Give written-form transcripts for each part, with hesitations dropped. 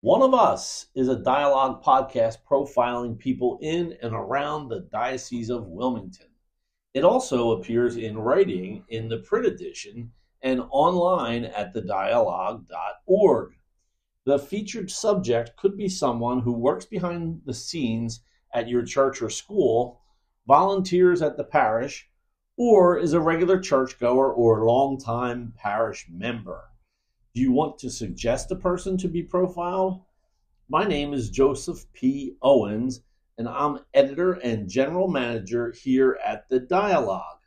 One of Us is a dialogue podcast profiling people in and around the Diocese of Wilmington. It also appears in writing in the print edition and online at thedialogue.org. The featured subject could be someone who works behind the scenes at your church or school, volunteers at the parish, or is a regular churchgoer or longtime parish member. Do you want to suggest a person to be profiled? My name is Joseph P. Owens, and I'm editor and general manager here at The Dialogue.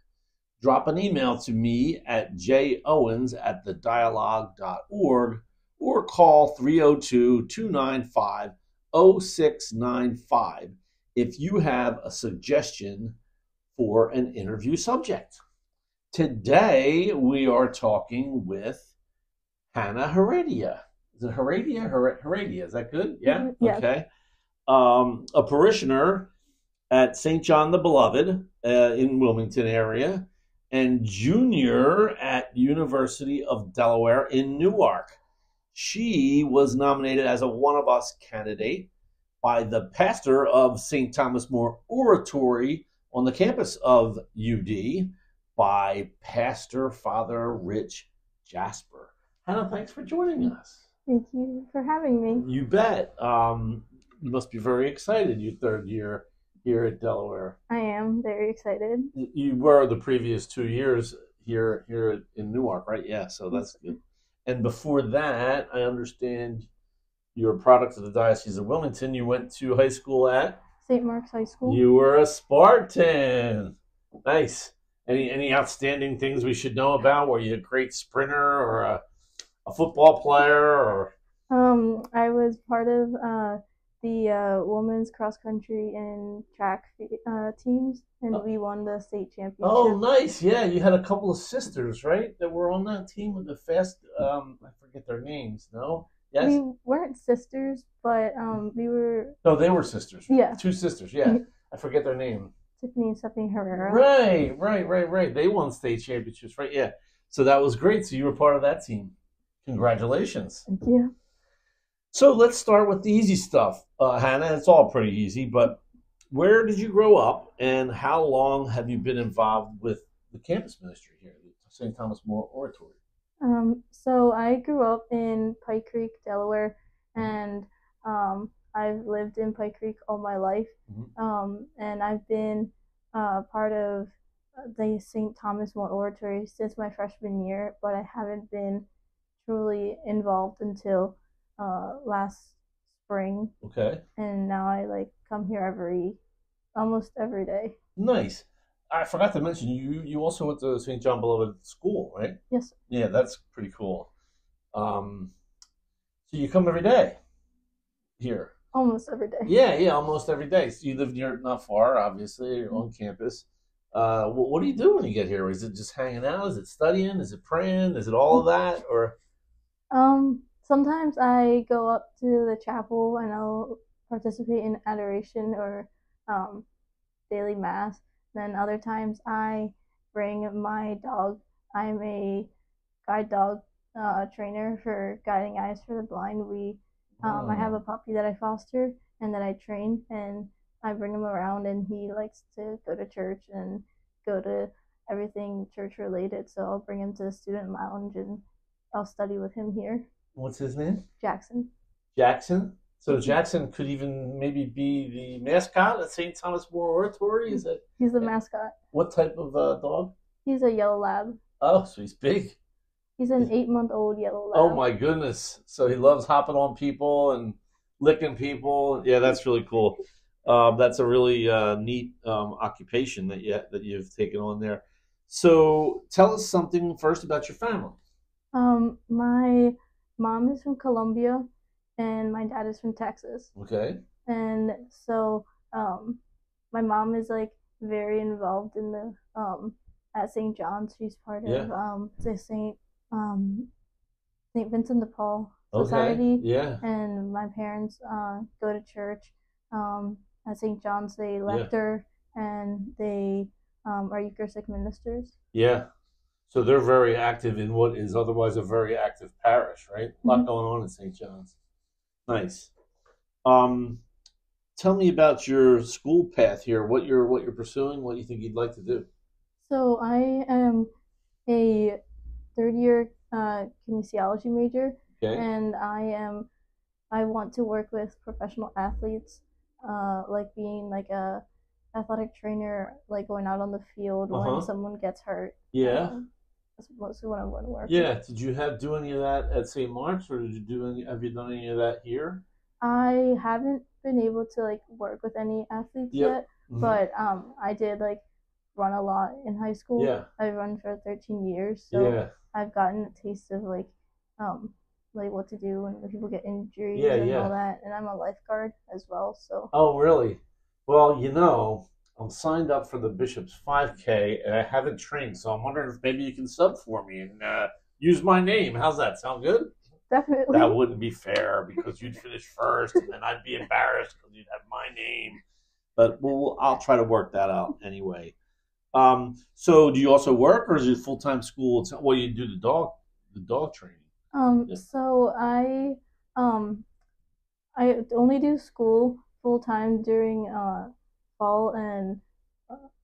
Drop an email to me at jowens@thedialogue.org or call 302-295-0695 if you have a suggestion for an interview subject. Today we are talking with Hannah Heredia. Is it Heredia? Heredia, is that good? Yeah? Yes. Okay. A parishioner at St. John the Beloved in Wilmington area, and junior at University of Delaware in Newark. She was nominated as a One of Us candidate by the pastor of St. Thomas More Oratory on the campus of UD by Pastor Father Rich Jasper. Hannah, thanks for joining us. Thank you for having me. You bet. You must be very excited. Your third year here at Delaware. I am very excited. You were the previous 2 years here in Newark, right? Yeah, so that's good. And before that, I understand you're a product of the Diocese of Wilmington. You went to high school at St. Mark's High School. You were a Spartan. Nice. Any outstanding things we should know about? Were you a great sprinter or a football player? Or I was part of the women's cross country and track teams, and we won the state championship. Oh, nice. Yeah, you had a couple of sisters, right, that were on that team with the fast, I forget their names, no? Yes? We weren't sisters, but we were... No, they were sisters. Yeah. Two sisters, yeah. I forget their name. Tiffany and Stephanie Herrera. Right. They won state championships, right? Yeah. So that was great. So you were part of that team. Congratulations. Thank you. So let's start with the easy stuff. Hannah, it's all pretty easy, but where did you grow up and how long have you been involved with the campus ministry here at St. Thomas More Oratory? So I grew up in Pike Creek, Delaware, and I've lived in Pike Creek all my life. And I've been part of the St. Thomas More Oratory since my freshman year, but I haven't been truly involved until last spring. Okay. And now I come here almost every day. Nice. I forgot to mention you also went to St. John Beloved School, right? Yes. Yeah, that's pretty cool. So you come every day here? Almost every day. Yeah, almost every day. So you live near, not far, obviously, you're on campus. What do you do when you get here? Is it just hanging out? Is it studying? Is it praying? Is it all of that? Or sometimes I go up to the chapel and I'll participate in adoration or daily mass. Then other times I bring my dog. I'm a guide dog trainer for Guiding Eyes for the Blind. I have a puppy that I foster and that I train, and I bring him around, and he likes to go to church and go to everything church related. So I'll bring him to the student lounge and I'll study with him here. What's his name? Jackson. Jackson? So Jackson could even maybe be the mascot at St. Thomas More Oratory? Is it? He's the mascot. What type of dog? He's a yellow lab. Oh, so he's big. He's an 8-month-old yellow lab. Oh my goodness! So he loves hopping on people and licking people. Yeah, that's really cool. That's a really neat occupation that you've taken on there. So tell us something first about your family. My mom is from Colombia, and my dad is from Texas. Okay. And so, my mom is very involved in the at St. John's. She's part of the St. Vincent de Paul Society. Okay. Yeah. And my parents go to church at St. John's. They lector and they are Eucharistic ministers. Yeah. So they're very active in what is otherwise a very active parish, right? A lot going on in St. John's. Nice. Um, Tell me about your school path here. What you're pursuing. What you think you'd like to do. So I am a third year kinesiology major, Okay. and I want to work with professional athletes, like being like a athletic trainer, like going out on the field Uh when huh. someone gets hurt. Yeah. Um, that's mostly what I'm going to work with. Yeah. Did you do any of that at St. Mark's, or have you done any of that here? I haven't been able to like work with any athletes Yep. yet, Hmm. but I did like run a lot in high school. Yeah. I run for 13 years, so Yeah. I've gotten a taste of um like what to do when people get Yeah. injuries and all Yeah. that. And I'm a lifeguard as well, so Oh, really? Well, I'm signed up for the Bishop's 5K, and I haven't trained, so I'm wondering if maybe you can sub for me and use my name. How's that? Sound good? That definitely. wouldn't be fair because you'd finish first, and then I'd be embarrassed because you'd have my name. But I'll try to work that out anyway. So do you also work, or is it full time school? Well, you do the dog training. Yeah. So um I only do school full time during fall and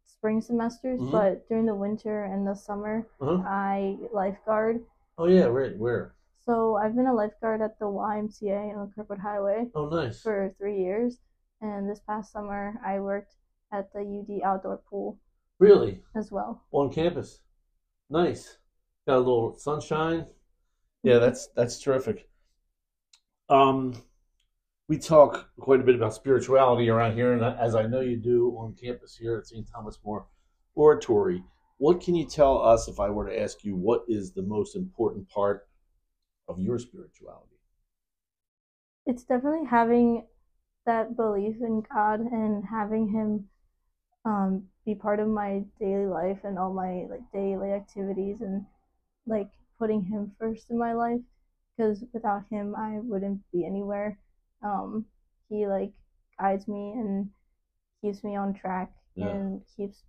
spring semesters, Hmm. but during the winter and the summer, Uh-huh. I lifeguard. Oh yeah, right. Where? So I've been a lifeguard at the YMCA on Kirkwood Highway Oh, nice. for 3 years, and this past summer I worked at the UD outdoor pool Really? as well. On campus. Nice. Got a little sunshine. Yeah, that's terrific. Um, we talk quite a bit about spirituality around here, and as I know you do on campus here at St. Thomas More Oratory, what can you tell us if I were to ask you what is the most important part of your spirituality? It's definitely having that belief in God and having Him be part of my daily life and all my like daily activities and like putting him first in my life because without him I wouldn't be anywhere. um he like guides me and keeps me on track Yeah, and keeps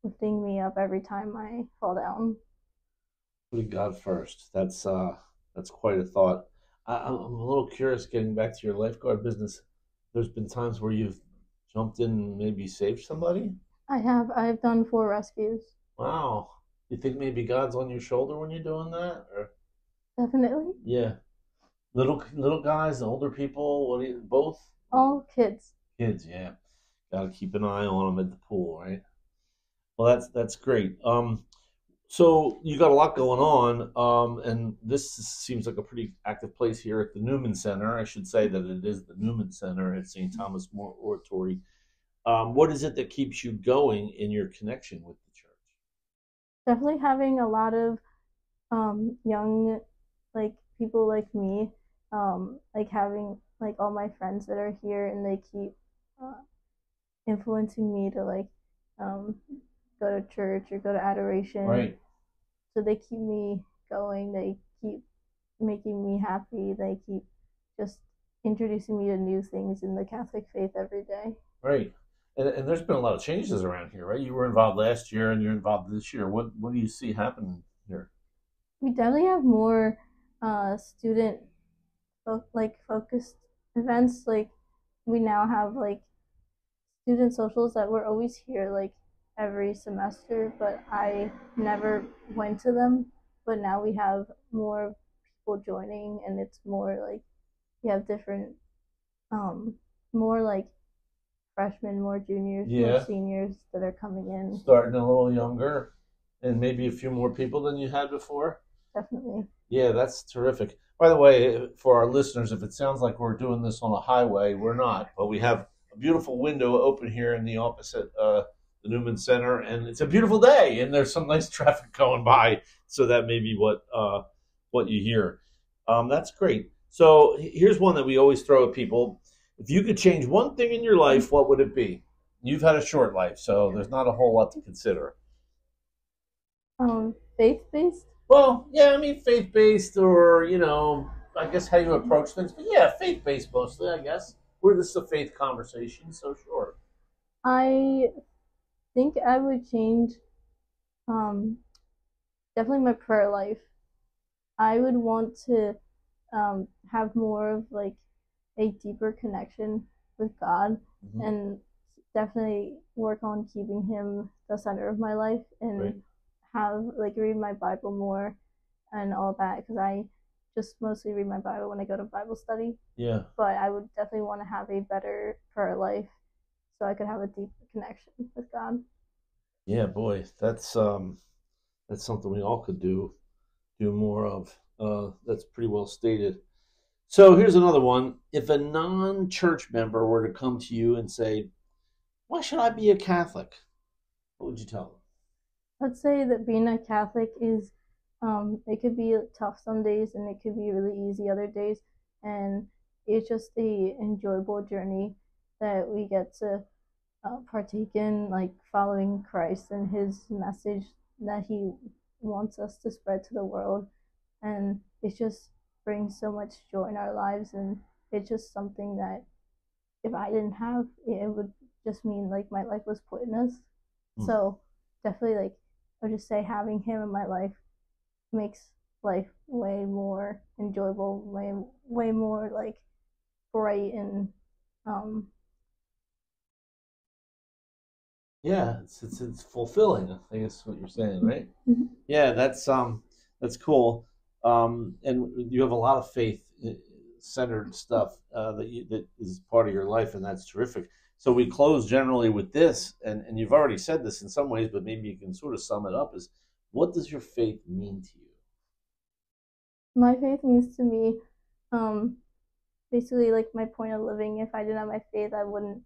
lifting me up every time I fall down. putting God first. That's quite a thought. I'm a little curious. Getting back to your lifeguard business, there's been times where you've jumped in and maybe saved somebody. I've done 4 rescues. Wow. You think maybe God's on your shoulder when you're doing that, or Definitely. yeah, little guys, older people, both All kids. kids. Yeah, got to keep an eye on them at the pool, right? Well, that's great. So you got a lot going on, and this seems like a pretty active place here at the Newman Center. I should say that it is the Newman Center at St. Thomas More Oratory. What is it that keeps you going in your connection with the church? Definitely having a lot of young like people like me, like having like all my friends that are here and they keep uh, influencing me to like um, go to church or go to adoration. Right, So they keep me going. They keep making me happy. They keep just introducing me to new things in the Catholic faith every day. right. And there's been a lot of changes around here, right? You were involved last year, and you're involved this year. What do you see happening here? We definitely have more student like focused events. Like we now have like student socials that were always here like every semester, but I never went to them. But now we have more people joining, and it's more like we have different, um, more like freshmen, more juniors, more Yeah, seniors that are coming in. starting a little younger, and maybe a few more people than you had before. Definitely. Yeah, that's terrific. By the way, for our listeners, if it sounds like we're doing this on a highway, we're not. But we have a beautiful window open here in the opposite the Newman Center, and it's a beautiful day, and there's some nice traffic going by. So that may be what you hear. That's great. So here's one that we always throw at people: if you could change one thing in your life, what would it be? You've had a short life, so there's not a whole lot to consider. Faith based. Well, yeah, I mean faith based, or I guess how you approach things. But yeah, faith based mostly, I guess. This is a faith conversation, so sure. I think I would change um, definitely my prayer life. I would want to have more of like a deeper connection with God, Mm-hmm. and definitely work on keeping Him the center of my life, and Right. have read my Bible more and all that, because I just mostly read my Bible when I go to Bible study. Yeah. But I would definitely want to have a better prayer life so I could have a deeper connection with God. Yeah, boy, that's something we all could do more of. That's pretty well stated. So here's another one. If a non-church member were to come to you and say, "Why should I be a Catholic?" What would you tell them? I'd say that being a Catholic is, it could be tough some days and it could be really easy other days. And it's just a enjoyable journey that we get to partake in, like following Christ and His message that He wants us to spread to the world. And it just brings so much joy in our lives. And it's just something that if I didn't have, it would just mean like my life was pointless. Hmm. So definitely, I would just say having Him in my life makes life way more enjoyable, way more bright, and um Yeah, it's fulfilling. I think that's what you're saying, right? mhm. Yeah, that's cool. And you have a lot of faith centered stuff that is part of your life, and that's terrific. So we close generally with this, and you've already said this in some ways, but maybe you can sort of sum it up: is what does your faith mean to you? My faith means to me, um basically like my point of living. If I didn't have my faith, I wouldn't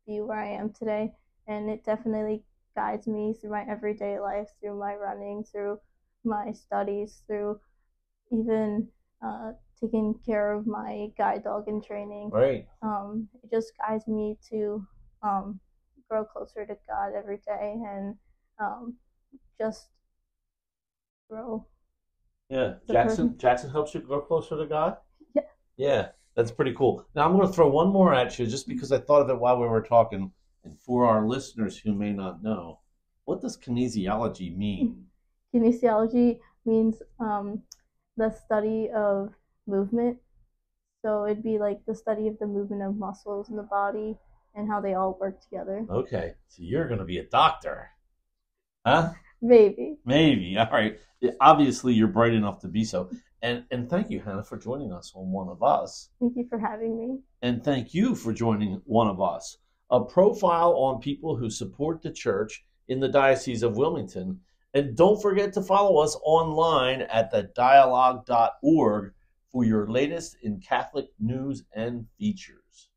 be where I am today. And it definitely guides me through my everyday life, through my running, through my studies, through even taking care of my guide dog in training. Right. It just guides me to grow closer to God every day, and just grow. Yeah, The person. Jackson helps you grow closer to God. Yeah. Yeah, that's pretty cool. Now I'm going to throw one more at you, just because I thought of it while we were talking, and for our listeners who may not know, what does kinesiology mean? Kinesiology means the study of movement. So it'd be like the study of the movement of muscles in the body and how they all work together. Okay, so you're going to be a doctor, huh? Maybe. Maybe. All right. Obviously, you're bright enough to be so. And thank you, Hannah, for joining us on One of Us. Thank you for having me. And thank you for joining One of Us, a profile on people who support the church in the Diocese of Wilmington. And don't forget to follow us online at thedialogue.org for your latest in Catholic news and features.